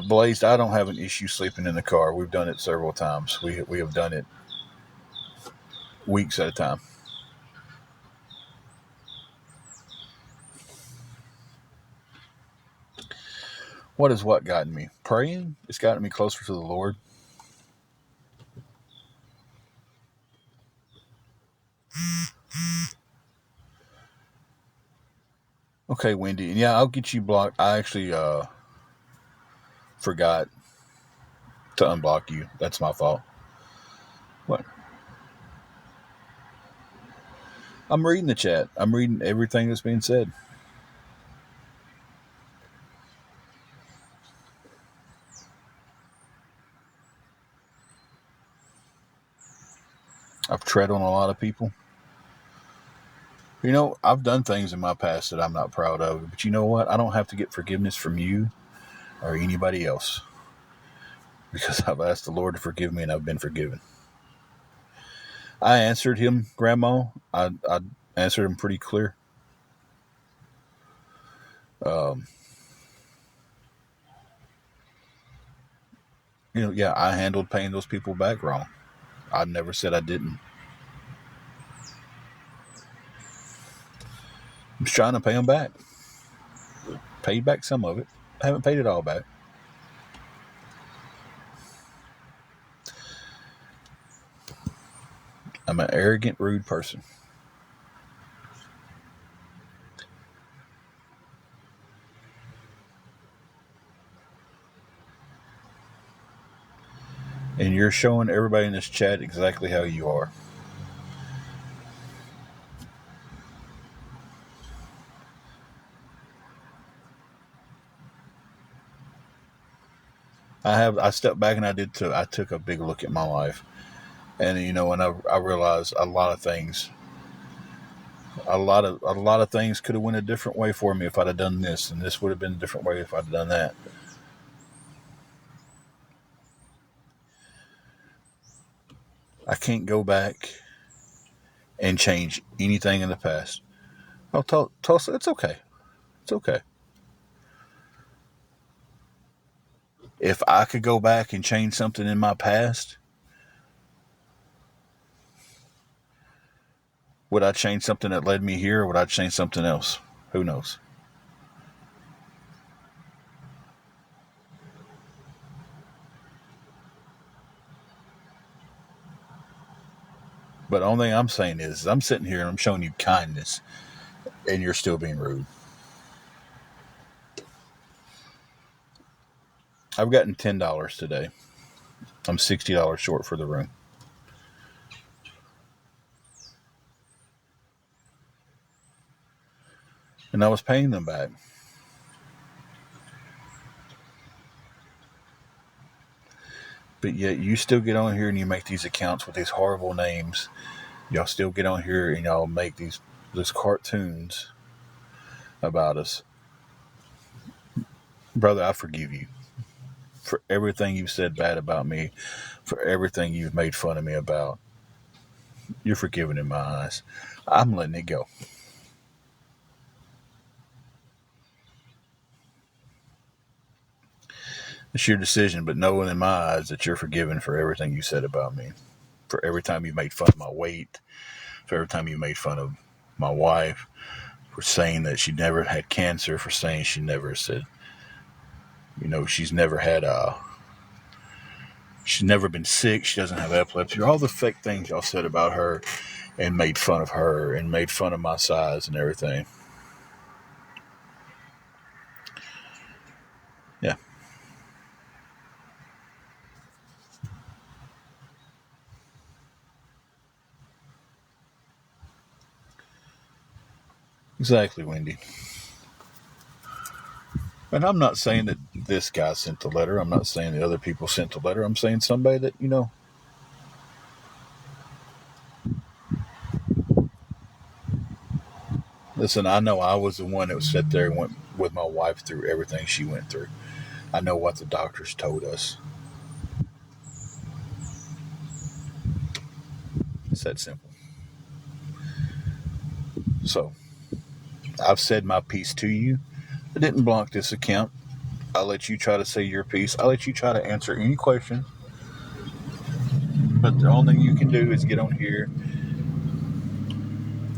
Blazed, I don't have an issue sleeping in the car. We've done it several times. We have done it weeks at a time. What has what gotten me? Praying? It's gotten me closer to the Lord. Okay, Wendy. Yeah, I'll get you blocked. I actually forgot to unblock you. That's my fault. What? I'm reading the chat. I'm reading everything that's being said. I've tread on a lot of people. You know, I've done things in my past that I'm not proud of. But you know what? I don't have to get forgiveness from you or anybody else, because I've asked the Lord to forgive me and I've been forgiven. I answered him, Grandma. I answered him pretty clear. You know, yeah, I handled paying those people back wrong. I never said I didn't. I'm just trying to pay them back. Paid back some of it. I haven't paid it all back. I'm an arrogant, rude person. And you're showing everybody in this chat exactly how you are. I stepped back and I took a big look at my life. And you know, and I realized a lot of things could have went a different way for me if I'd have done this, and this would have been a different way if I'd have done that. I can't go back and change anything in the past. Oh, Tulsa, it's okay. It's okay. If I could go back and change something in my past, would I change something that led me here, or would I change something else? Who knows? But the only thing I'm saying is I'm sitting here and I'm showing you kindness, and you're still being rude. I've gotten $10 today. I'm $60 short for the room. And I was paying them back. But yet you still get on here and you make these accounts with these horrible names. Y'all still get on here and y'all make these cartoons about us. Brother, I forgive you for everything you've said bad about me, for everything you've made fun of me about. You're forgiven in my eyes. I'm letting it go. It's your decision, but knowing in my eyes that you're forgiven for everything you said about me, for every time you made fun of my weight, for every time you made fun of my wife, for saying that she never had cancer, for saying she never said, you know, she's never been sick, she doesn't have epilepsy, all the fake things y'all said about her and made fun of her and made fun of my size and everything. Yeah. Exactly, Wendy. And I'm not saying that this guy sent the letter. I'm not saying the other people sent the letter. I'm saying somebody that, you know, Listen, I know I was the one that was sat there and went with my wife through everything she went through. I know what the doctors told us. It's that simple. So, I've said my piece to you. I didn't block this account. I'll let you try to say your piece. I'll let you try to answer any question. But the only thing you can do is get on here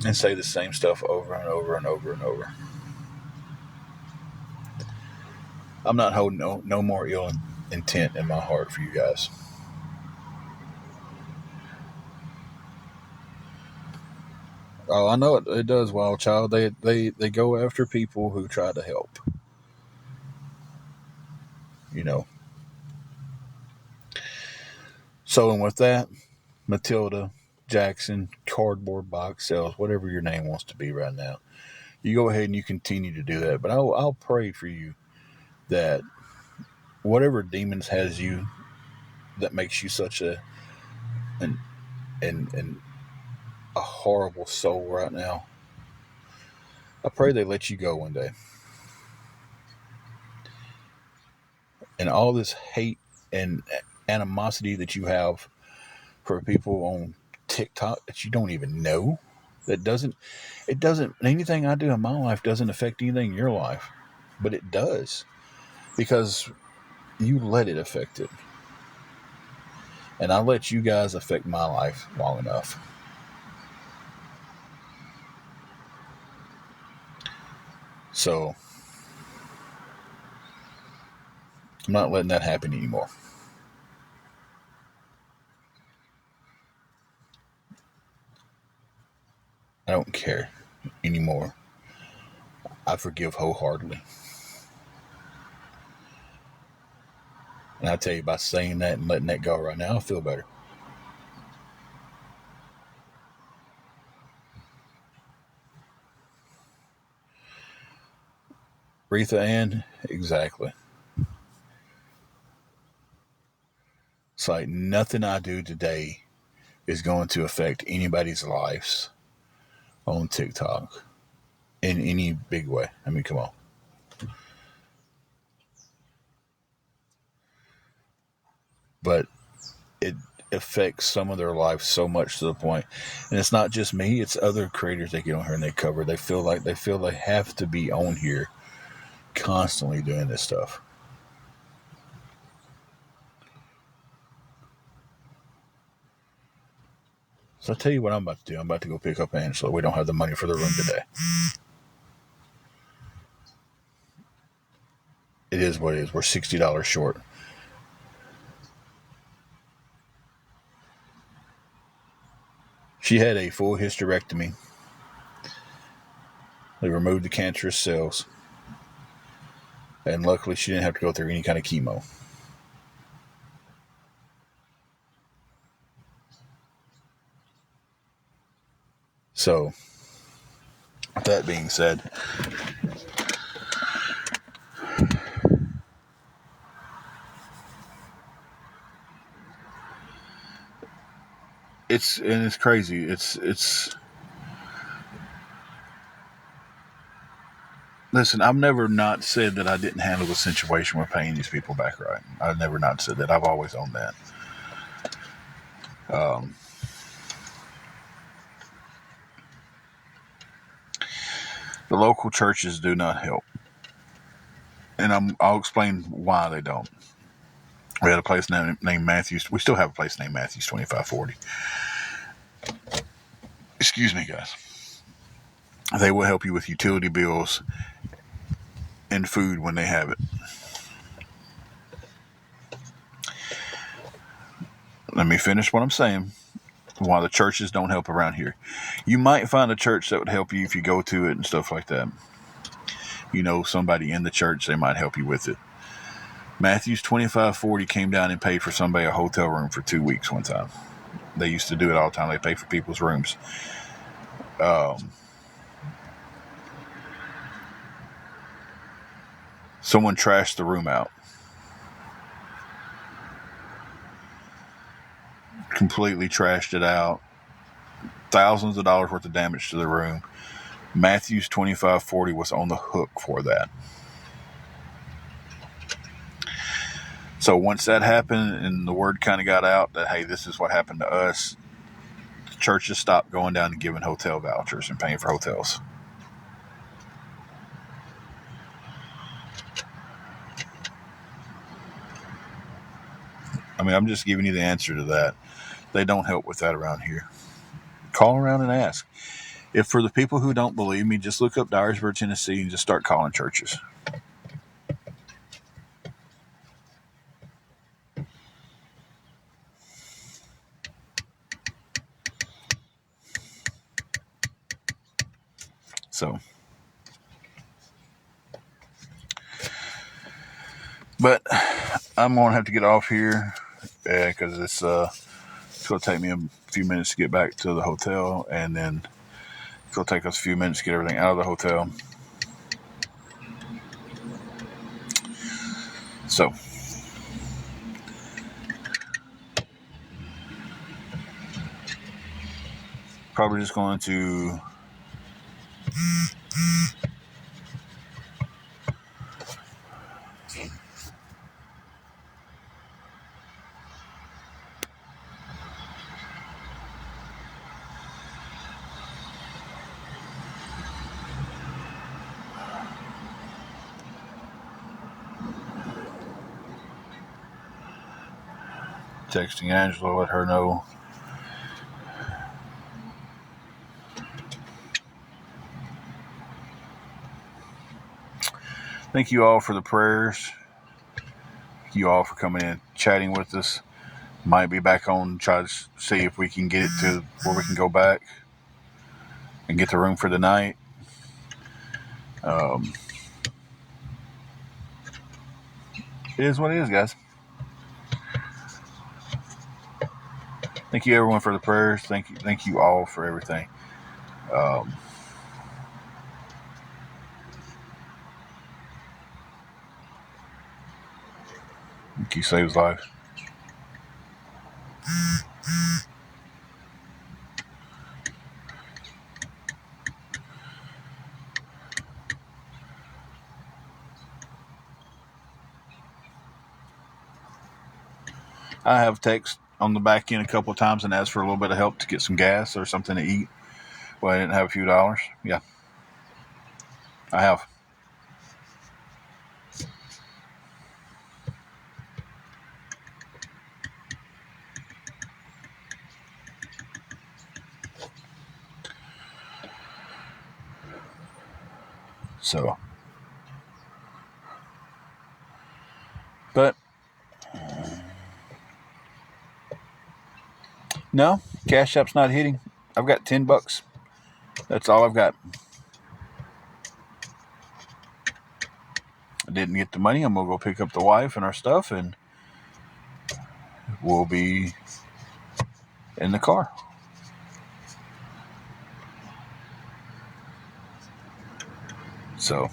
and say the same stuff over and over and over and over. I'm not holding no more ill intent in my heart for you guys. Oh, I know it does, Wild Child. They go after people who try to help. You know. So, and with that, Matilda Jackson, cardboard box sales, whatever your name wants to be right now, you go ahead and you continue to do that. But I'll pray for you that whatever demons has you that makes you such an, an a horrible soul right now, I pray they let you go one day. And all this hate and animosity that you have for people on TikTok that you don't even know, that doesn't, it doesn't, anything I do in my life doesn't affect anything in your life, but it does because you let it affect it. And I let you guys affect my life long enough. So I'm not letting that happen anymore. I don't care anymore. I forgive wholeheartedly. And I tell you, by saying that and letting that go right now, I feel better. Retha Ann, exactly. It's like nothing I do today is going to affect anybody's lives on TikTok in any big way. I mean, come on. But it affects some of their life so much to the point, and it's not just me; it's other creators that get on here and they cover. They feel they have to be on here constantly doing this stuff. So I'll tell you what I'm about to do. I'm about to go pick up Angela. We don't have the money for the room today. It is what it is. We're $60 short. She had a full hysterectomy. They removed the cancerous cells. And luckily, she didn't have to go through any kind of chemo. So, with that being said, it's crazy. It's listen. I've never not said that I didn't handle the situation with paying these people back right. I've never not said that. I've always owned that. Um, the local churches do not help, and I'll explain why they don't. We had a place named Matthews. We still have a place named Matthews 2540. Excuse me, guys. They will help you with utility bills and food when they have it. Let me finish what I'm saying. Why the churches don't help around here. You might find a church that would help you if you go to it and stuff like that. You know somebody in the church, they might help you with it. Matthews 2540 came down and paid for somebody a hotel room for 2 weeks one time. They used to do it all the time. They pay for people's rooms. Someone trashed the room out. Completely trashed it out. Thousands of dollars worth of damage to the room. Matthew's 25:40 was on the hook for that. So once that happened and the word kind of got out that, hey, this is what happened to us, churches stopped going down and giving hotel vouchers and paying for hotels. I mean, I'm just giving you the answer to that. They don't help with that around here. Call around and ask. If for the people who don't believe me, just look up Dyersburg, Tennessee, and just start calling churches. So, but I'm going to have to get off here because it's going to take me a few minutes to get back to the hotel, and then it's going to take us a few minutes to get everything out of the hotel. So, probably just going to texting Angela, let her know. Thank you all for the prayers. Thank you all for coming in, chatting with us. Might be back on, try to see if we can get it to where we can go back and get the room for the night. It is what it is, guys. Thank you, everyone, for the prayers. Thank you all for everything. Thank you, saves lives. I have text on the back end a couple of times and asked for a little bit of help to get some gas or something to eat. Well, I didn't have a few dollars. Yeah, I have. So, but no, Cash App's not hitting. I've got $10. That's all I've got. I didn't get the money. I'm gonna go pick up the wife and our stuff, and we'll be in the car. So,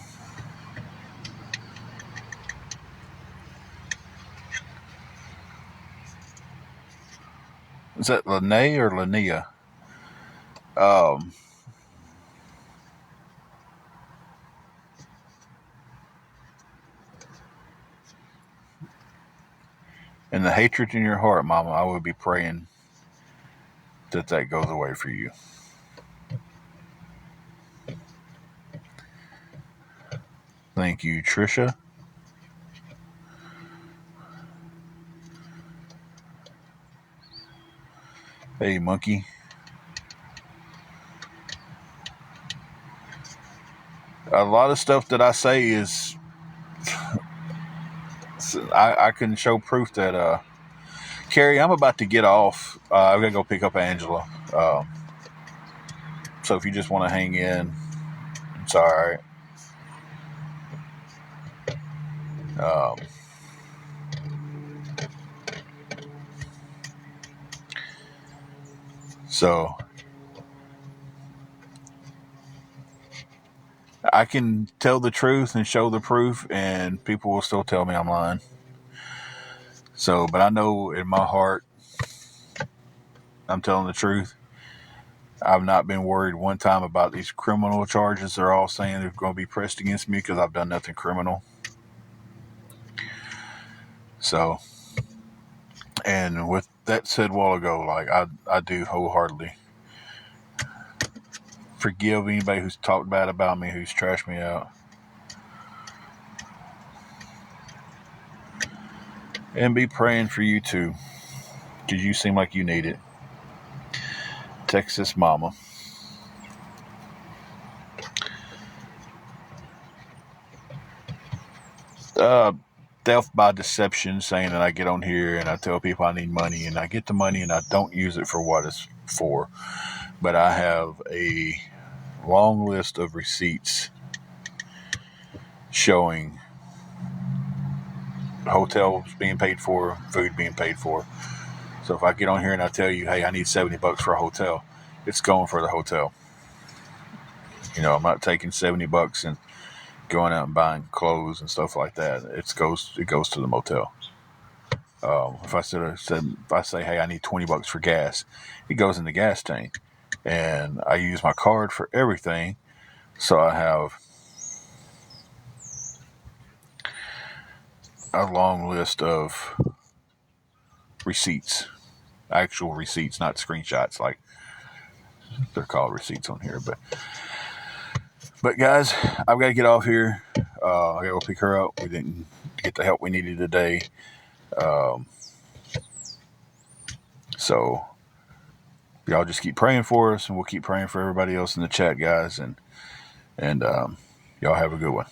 is that Lene or Linnea? And the hatred in your heart, Mama, I would be praying that goes away for you. Thank you, Trisha. Hey, Monkey. A lot of stuff that I say is I can show proof that Carrie, I'm about to get off. I'm gonna go pick up Angela. So if you just want to hang in, it's all right. So I can tell the truth and show the proof, and people will still tell me I'm lying. So, but I know in my heart, I'm telling the truth. I've not been worried one time about these criminal charges they're all saying they're going to be pressed against me because I've done nothing criminal. So, and with that said a while ago, like I do wholeheartedly forgive anybody who's talked bad about me, who's trashed me out. And be praying for you too, because you seem like you need it. Texas Mama. Death by deception, saying that I get on here and I tell people I need money and I get the money and I don't use it for what it's for. But I have a long list of receipts showing hotels being paid for, food being paid for. So if I get on here and I tell you, hey, I need $70 for a hotel, it's going for the hotel. You know, I'm not taking $70 and going out and buying clothes and stuff like that. It goes to the motel. If I say, hey, I need $20 for gas, it goes in the gas tank. And I use my card for everything. So I have a long list of receipts, actual receipts, not screenshots like they're called receipts on here. But guys, I've got to get off here. I got to go pick her up. We didn't get the help we needed today. So y'all just keep praying for us, and we'll keep praying for everybody else in the chat, guys. And y'all have a good one.